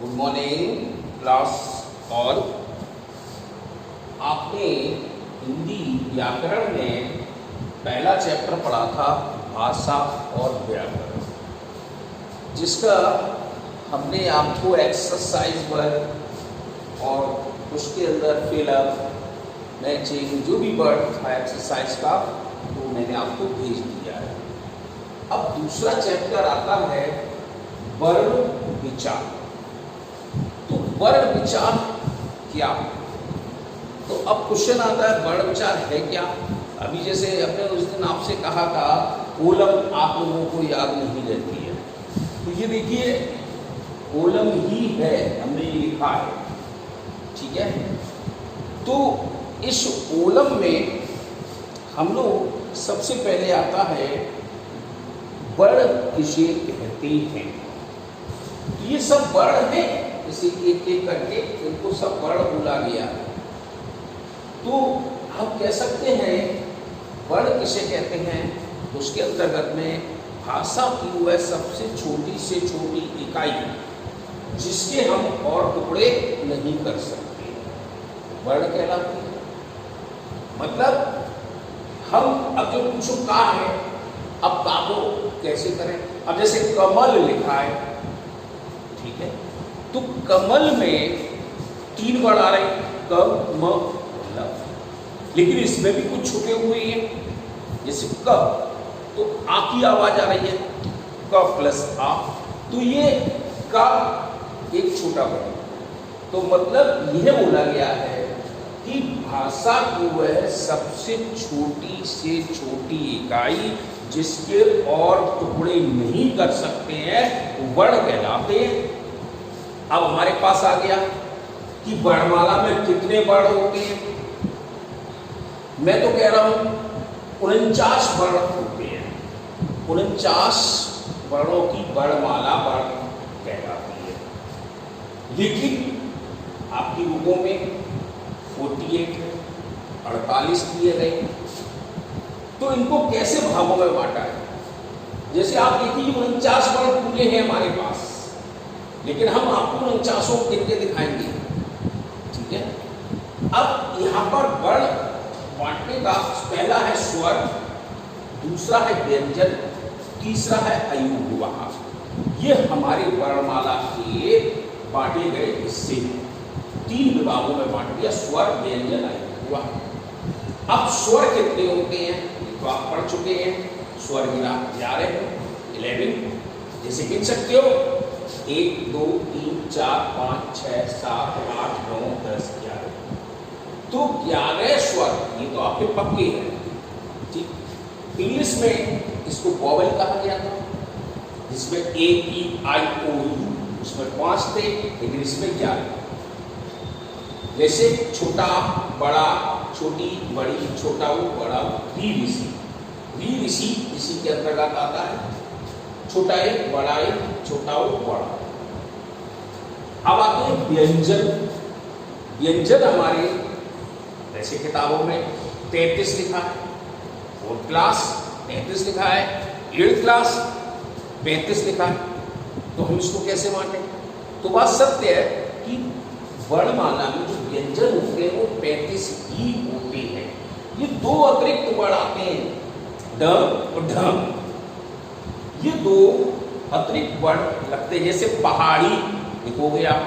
Good morning class all. आपने हिंदी व्याकरण में पहला चैप्टर पढ़ा था भाषा और व्याकरण, जिसका हमने आपको एक्सरसाइज वर्ड और उसके अंदर फिलअप मैचिंग जो भी वर्ड था एक्सरसाइज का वो मैंने आपको भेज दिया है। अब दूसरा चैप्टर आता है वर्ण विचार। तो वर्ण विचार क्या? तो अब क्वेश्चन आता है वर्ण विचार है क्या। अभी जैसे अपने उस दिन आपसे कहा था कोलम आप लोगों को याद नहीं रहती है, तो ये देखिए कोलम ही है, हमने ये लिखा है, ठीक है। तो इस कोलम में हम लोग सबसे पहले आता है वर्ण किसे कहते हैं। तो ये सब वर्ण है, जैसे एक एक करके इनको सब वर्ण बोला गया है। तो हम कह सकते हैं वर्ण किसे कहते हैं, उसके अंतर्गत में भाषा की वह सबसे छोटी से छोटी इकाई जिसके हम और टुकड़े नहीं कर सकते वर्ण कहलाती है। मतलब हम अब जो पूछो का है, अब का को कैसे करें। अब जैसे कमल लिखा है, ठीक है, तो कमल में 3 वर्ण आ रहे क म ल, लेकिन इसमें भी कुछ छुपे हुए हैं। जैसे क तो आ की आवाज आ रही है, क प्लस आ, तो ये का एक छोटा वर्ण। तो मतलब यह बोला गया है कि भाषा की वह सबसे छोटी से छोटी इकाई जिसके और टुकड़े नहीं कर सकते हैं वर्ण कहलाते हैं। अब हमारे पास आ गया कि वर्णमाला में कितने वर्ण होते हैं। मैं तो कह रहा हूं 49 वर्ण होते हैं। 49 वर्णों की वर्णमाला वर्ण कहलाती है। लेकिन आपकी बुकों में 48 है, 48 दिए गए। तो इनको कैसे भागों में बांटा है? जैसे आप देखिए 49 वर्ण पूरे हैं हमारे पास, लेकिन हम आपको 49 को गिन के दिखाएंगे, ठीक है। अब यहाँ पर वर्ण बांटने का पहला है स्वर, दूसरा है व्यंजन, तीसरा है अयुग्म। ये हमारी वर्णमाला के बांटे गए हिस्से 3 विभागों में बांट दिया, स्वर व्यंजन अयुग्म। अब स्वर कितने होते हैं तो आप पढ़ चुके हैं। स्वर गिना 11 है, 11 जैसे गिन सकते हो 1 2 3 4 5 6 7 8 9 10 11। तो 11 स्वर ये तो आपके पक्के हैं, ठीक। इंग्लिश में इसको वॉवेल कहा गया था, जिसमें ए ई आई ओ यू, उसमें 5 थे, लेकिन इसमें 11। जैसे छोटा बड़ा छोटी बड़ी छोटा वो बड़ा वी ऋषि, वी ऋषि इसी के अंतर्गत आता है। छोटा एक बड़ा एक छोटा वो बड़ा। अब आते हैं व्यंजन। व्यंजन हमारे ऐसे किताबों में 33 लिखा है, 4th क्लास 33 लिखा है, 8th क्लास 35 लिखा है। तो हम इसको कैसे बांटें? तो बात सत्य है कि वर्णमाला में जो व्यंजन होते हैं वो 35 ही होते हैं। ये 2 अतिरिक्त वर्ण आते हैं, ड और ढम। ये 2 अतिरिक्त वर्ण लगते हैं। जैसे पहाड़ी लिखोगे आप,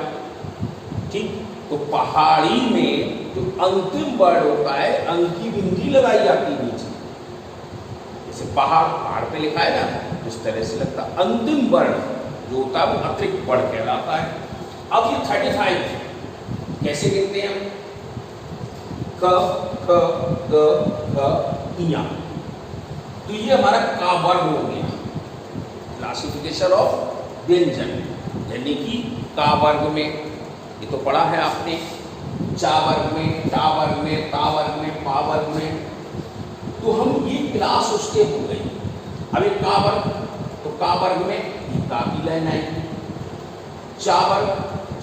ठीक, तो पहाड़ी में जो अंतिम वर्ण होता है अंक की बिंदी लगाई जाती है नीचे। जैसे पहाड़, पहाड़ पे लिखा है ना, इस तरह से लगता है। अंतिम वर्ण जो होता है वो अतिरिक्त वर्ण कहलाता है। अब ये 35 कैसे गिनते हैं हम? क ख ग घ इया। तो ये हमारा का वर्ग हो गया, क्लासिफिकेशन ऑफ व्यंजन, यानी कि का वर्ग में ये तो पढ़ा है आपने, चा वर्ग में, टा वर्ग में, ता वर्ग में, पा वर्ग में। तो हम ये क्लास उसके हो गई। अब एक का वर्ग, तो का वर्ग में ये का की लाइन आएगी, चा वर्ग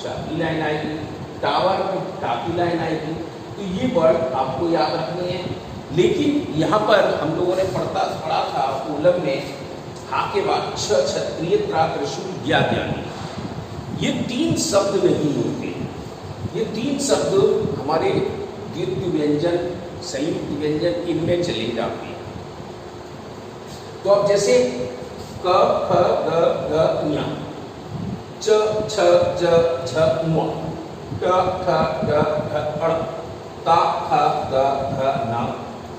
चा की लाइन आएगी, टा वर्ग में टा की लाइन आएगी। तो ये वर्ड आपको याद रखने हैं। लेकिन यहाँ पर हम लोगों ने पढ़ा था कोलम में हा के बाद 6 क्षत्रिय त्रा त्रिशूल ज्ञानी। ये तीन शब्द नहीं होते। ये तीन शब्द हमारे द्वित्व व्यंजन, संयुक्त व्यंजन इनमें चले जाते हैं। तो अब जैसे क ख ग घ ञ, च छ ज झ ञ, ट ठ ड ढ ण, ता थ ग घ न,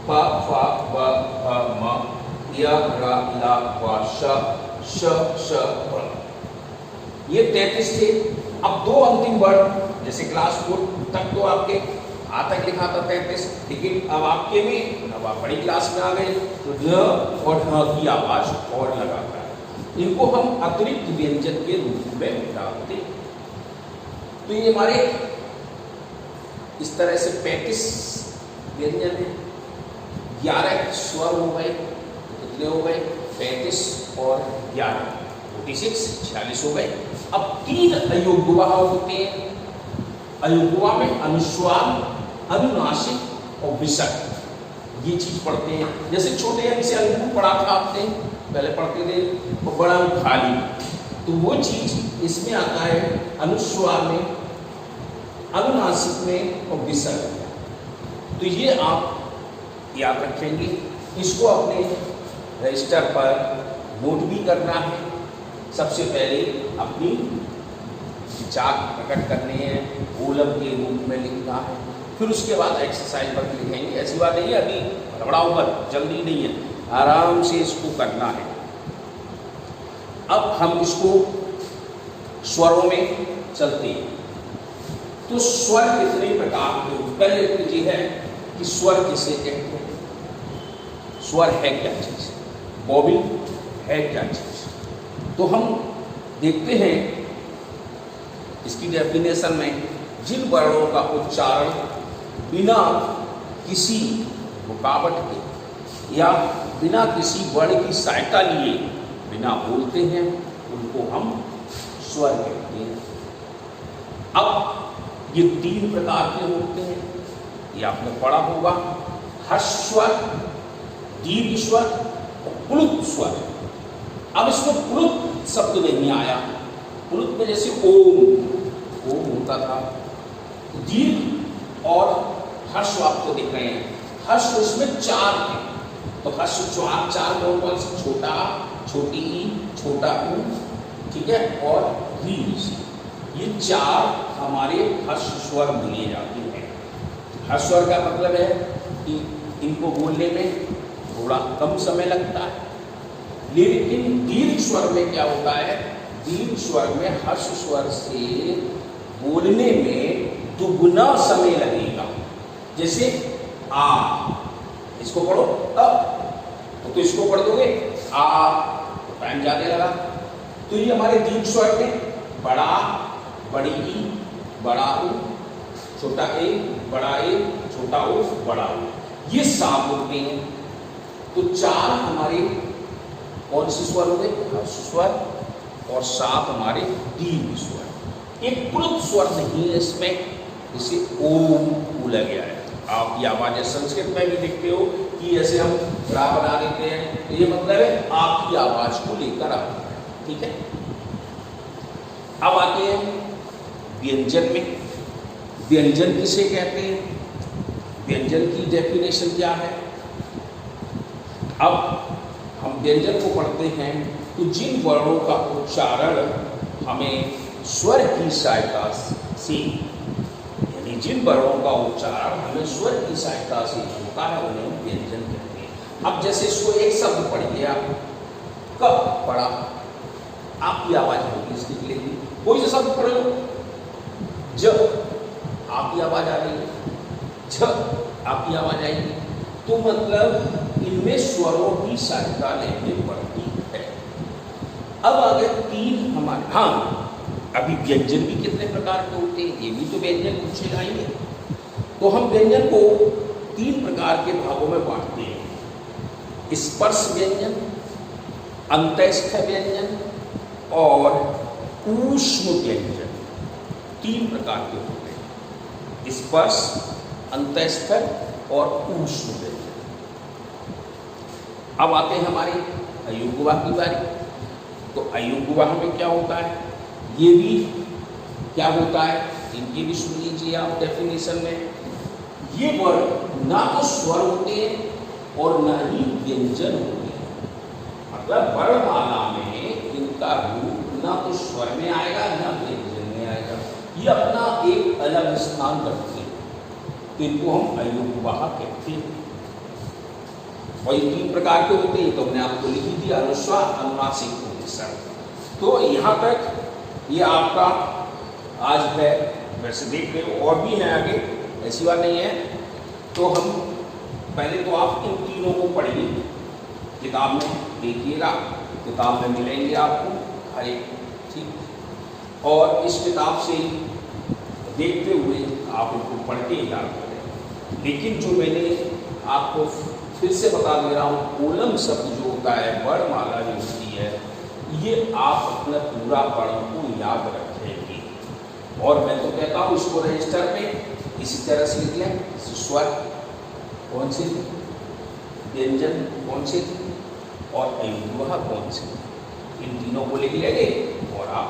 प फ ब भ म, य र ल व श, श श व। ये 33 थे। अब दो अंतिम वर्ण, जैसे क्लास 4 तक तो आपके आ तक लिखा था 33, लेकिन अब आपके में, अब आप बड़ी क्लास में आ गए तो ढ और ढ की आवाज और लगाता है। इनको हम अतिरिक्त व्यंजन के रूप में डालते हैं। तो ये हमारे इस तरह से 35 व्यंजन है। 11 स्वर हो गए, कितने हो गए? 35 और 11 46, 46 हो गए। अब 3 अयोगवा होते हैं। अयोगवा में अनुस्वार, अनुनासिक और विसर्ग, ये चीज पढ़ते हैं। जैसे छोटे अंक से अंगूर पढ़ा था आपने, पहले पढ़ते थे, और बड़ा खाली, तो वो चीज इसमें आता है अनुस्वार में, अनुनासिक में और विसर्ग। तो ये आप याद रखेंगे। इसको अपने रजिस्टर पर नोट भी करना है। सबसे पहले अपनी विचार प्रकट करने हैं, गोलक के रूप में लिखना है, फिर उसके बाद एक्सरसाइज पर लिखेंगे। ऐसी बात नहीं है, अभी हड़बड़ाओ पर, जल्दी नहीं है, आराम से इसको करना है। अब हम इसको स्वरों में चलते हैं। तो स्वर कितने प्रकार के? पहले तो ये है कि स्वर किसे कहते हैं, स्वर है क्या चीज, वॉवल है क्या चीज। तो हम देखते हैं इसकी डेफिनेशन में, जिन वर्णों का उच्चारण बिना किसी रुकावट के या बिना किसी वर्ण की सहायता लिए बिना बोलते हैं, उनको हम स्वर कहते हैं। अब ये 3 प्रकार के होते हैं, ये आपने पढ़ा होगा। हर्ष स्वर, दीर्घ स्वर और प्लुत स्वर। अब इसमें प्लुत शब्द नहीं आया। प्लुत में जैसे ओम होता था। दीर्घ और हर्ष आपको दिख रहे हैं। हर्ष इसमें 4 है, तो हर्ष 4 कौन से? छोटा, छोटी ई, छोटा ऊ, ठीक है, और दीर्घ। ये 4 हमारे हर्ष स्वर बोले जाते हैं। हर्ष स्वर का मतलब है कि इनको बोलने में थोड़ा कम समय लगता है, लेकिन दीर्घ स्वर में क्या होता है? दीर्घ स्वर में हर्ष स्वर से बोलने में दुगुना समय लगेगा। जैसे आ, इसको पढ़ो अब, तो इसको पढ़ दोगे आ, तो टाइम ज्यादा लगा। तो ये हमारे दीर्घ स्वर में बड़ा, बड़ी ई, बड़ा ऊ, छोटा ए, बड़ा ए, छोटा ऊ, बड़ा ऊ, ये 7 होते हैं। तो 4 हमारे कौन से स्वर हो गए? हर्ष स्वर, और 7 हमारे दीर्घ स्वर। एक प्लुत स्वर नहीं है इसमें, इसे ओम बोला गया है। आप ये आवाजें संस्कृत में भी देखते हो कि ऐसे हम रा बना देते हैं, तो ये मतलब है आपकी आवाज को लेकर आता है, ठीक है। अब आते हैं व्यंजन में। व्यंजन किसे कहते हैं? व्यंजन की डेफिनेशन क्या है? अब हम व्यंजन को पढ़ते हैं तो जिन वर्णों का उच्चारण हमें स्वर की सहायता से, यानी जिन वर्णों का उच्चारण हमें स्वर की सहायता से होता है, उन्हें व्यंजन कहते हैं। अब जैसे इसको एक शब्द पढ़ लिया, क पढ़ा, आपकी आवाज होगी इसके लिए भी। कोई सा शब्द पढ़ लो, ज आपकी आवाज आ रही है, झ आपकी आवाज आएगी, तो मतलब इनमें स्वरों की सहायता लेनी पड़ती है। अब अगर 3 हमारे, हाँ अभी व्यंजन भी कितने प्रकार के होते हैं, ये भी तो व्यंजन पूछे जाएंगे। तो हम व्यंजन को 3 प्रकार के भागों में बांटते हैं। स्पर्श व्यंजन, अंतस्थ व्यंजन और ऊष्म व्यंजन। 3 प्रकार के होते हैं, स्पर्श, अंतस्थ और ऊष्म व्यंजन। अब आते हैं हमारे अयुग्वा की बारी। तो अयुग्वा में क्या होता है? ये भी क्या होता है, इनकी भी सुन लीजिए आप डेफिनेशन में। ये वर्ण ना तो स्वर होते हैं और ना ही व्यंजन होते हैं। मतलब वर्णमाला में इनका रूप ना तो स्वर में आएगा ना व्यंजन में आएगा, ये अपना एक अलग स्थान रखते हैं, तो इनको हम अयोगवाह कहते हैं। और ये 3 प्रकार के होते हैं, तो हमने आपको लिख दिया, अनुस्वार, अनुनासिक, उपसर्ग। तो यहाँ तक ये आपका आज है। वैसे देख रहे हो और भी है आगे, ऐसी बात नहीं है। तो हम पहले तो आप इन तीनों को पढ़िए, किताब में देखिएगा, किताब में मिलेंगे आपको हर एक, ठीक। और इस किताब से देखते हुए आप इनको पढ़ के याद करें। लेकिन जो मैंने आपको फिर से बता दे रहा हूँ, कोलम शब्द जो होता है, वर्णमाला जो होती है, ये आप अपना पूरा वर्ण को याद रखेंगे। और मैं तो कहता हूँ इसको रजिस्टर में इसी तरह से लिख लें। स्वर कौन सी थी, व्यंजन कौन सी थी, और अयोगवाह कौन सी थी, इन तीनों को लिख लेंगे और आप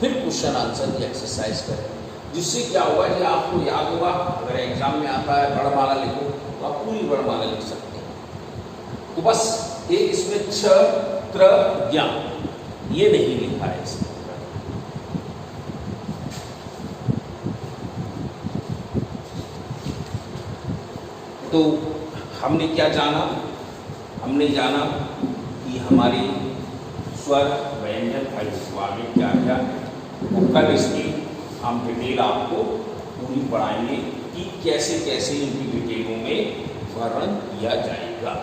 फिर क्वेश्चन आंसर की एक्सरसाइज करें। जिससे क्या होगा कि आपको याद होगा, अगर एग्जाम में आता है वर्णमाला लिखो तो आप पूरी वर्णमाला लिख सकते हैं। तो बस एक इसमें छ, त्र, ज्ञ ये नहीं लिखा है इसमें। तो हमने क्या जाना, हमने जाना कि हमारी स्वर, व्यंजन, अयोगवाह में क्या क्या है। तो कल इसकी हम डिटेल आपको पूरी पढ़ाएंगे कि कैसे कैसे इनकी डिटेलों में वर्णन किया जाएगा।